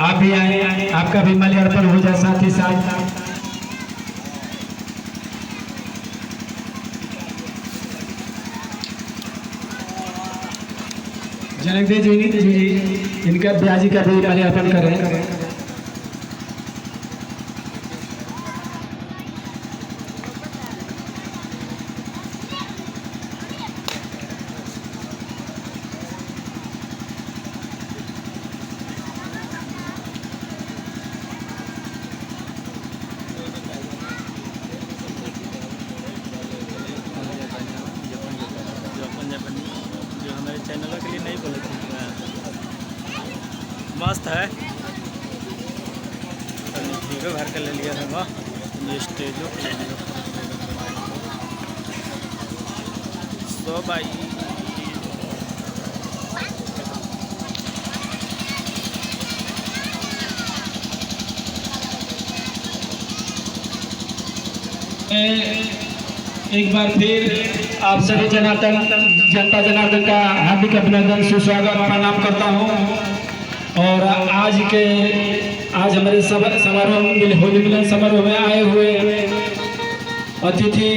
आप भी आए, आपका भी माल्यार्पण हो जाए साथ ही साथ। जनकदेव जी इनका ब्याजी का भी माल्यार्पण करें। जो हमारे चैनल के लिए नहीं बोले थे मस्त है। वीडियो भर कर ले लिया था वह स्टेजों पे ले लिया सो भाई। एक बार फिर आप सभी जनता जनार्दन का हार्दिक अभिनंदन सुस्वागत प्रणाम करता हूं। और आज हमारे समारोह होली मिलन समारोह में आए हुए अतिथि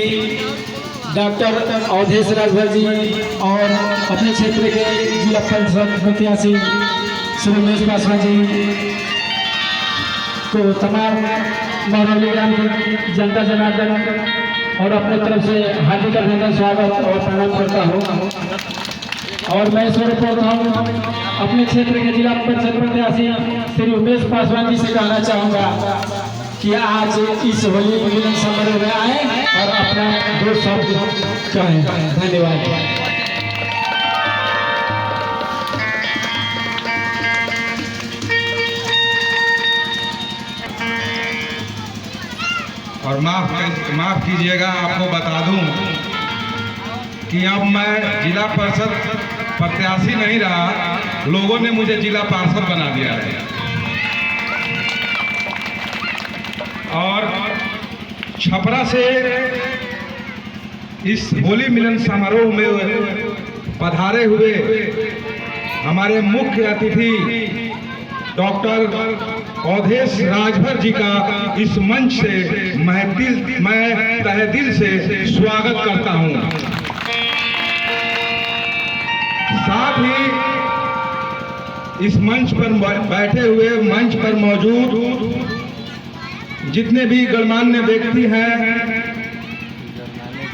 डॉक्टर अवधेश राजभर जी और अपने क्षेत्र के जिला परिषद प्रत्याशी श्री उमेश पासवान जी को तमाम महरौली ग्राम जनता जनार्दन और अपने तरफ से हार्दिक अभिनंदन स्वागत और प्रणाम करता हूँ। और मैं सर्वप्रथम अपने क्षेत्र के जिला परिषद प्रत्याशी श्री उमेश पासवान जी से कहना चाहूँगा कि आज इस होली मिलन समारोह में आए और अपना 2 शब्द कहें। धन्यवाद। और माफ कीजिएगा, आपको बता दूं कि अब मैं जिला परिषद प्रत्याशी नहीं रहा, लोगों ने मुझे जिला पार्षद बना दिया है। और छपरा से इस होली मिलन समारोह में पधारे हुए हमारे मुख्य अतिथि डॉक्टर अवधेश राजभर जी का इस मंच से मैं तहे दिल से स्वागत करता हूं। साथ ही इस मंच पर बैठे हुए, मंच पर मौजूद जितने भी गणमान्य व्यक्ति हैं,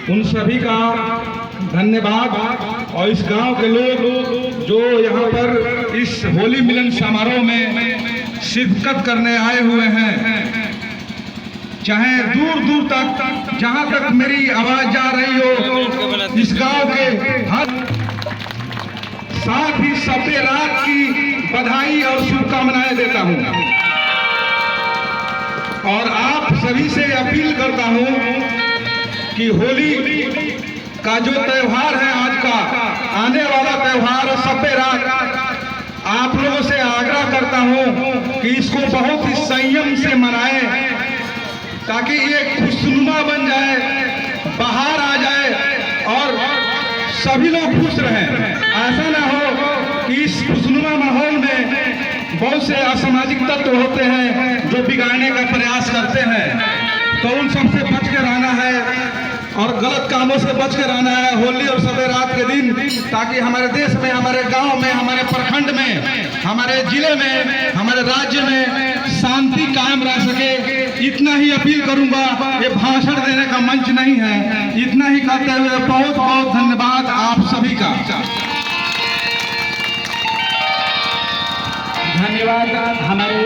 उन सभी का धन्यवाद। और इस गांव के लोग जो यहाँ पर इस होली मिलन समारोह में शिरकत करने आए हुए हैं, चाहे दूर दूर तक, जहां तक मेरी आवाज जा रही हो, इस गांव के हर साथ ही सभ्य रात की बधाई और शुभकामनाएं देता हूं। और आप सभी से अपील करता हूं कि होली का जो त्योहार है, आज का आने वाला त्योहार सभ्य रात, आप लोगों से आग्रह करता हूं कि इसको बहुत ही संयम से मनाएं, ताकि ये खुशनुमा बन जाए, बाहर आ जाए और सभी लोग खुश रहें। ऐसा ना हो कि इस खुशनुमा माहौल में बहुत से असामाजिक तत्व होते हैं जो बिगाड़ने का प्रयास करते हैं, तो उन सबसे बच के रहना है और गलत कामों से बच के रहना है होली और सभ्य रात के दिन, ताकि हमारे देश में, हमारे गांव में, हमारे प्रखंड में, हमारे जिले में, हमारे राज्य में शांति कायम रह सके। इतना ही अपील करूंगा, ये भाषण देने का मंच नहीं है। इतना ही कहते हुए बहुत बहुत धन्यवाद आप सभी का। धन्यवाद। हमारे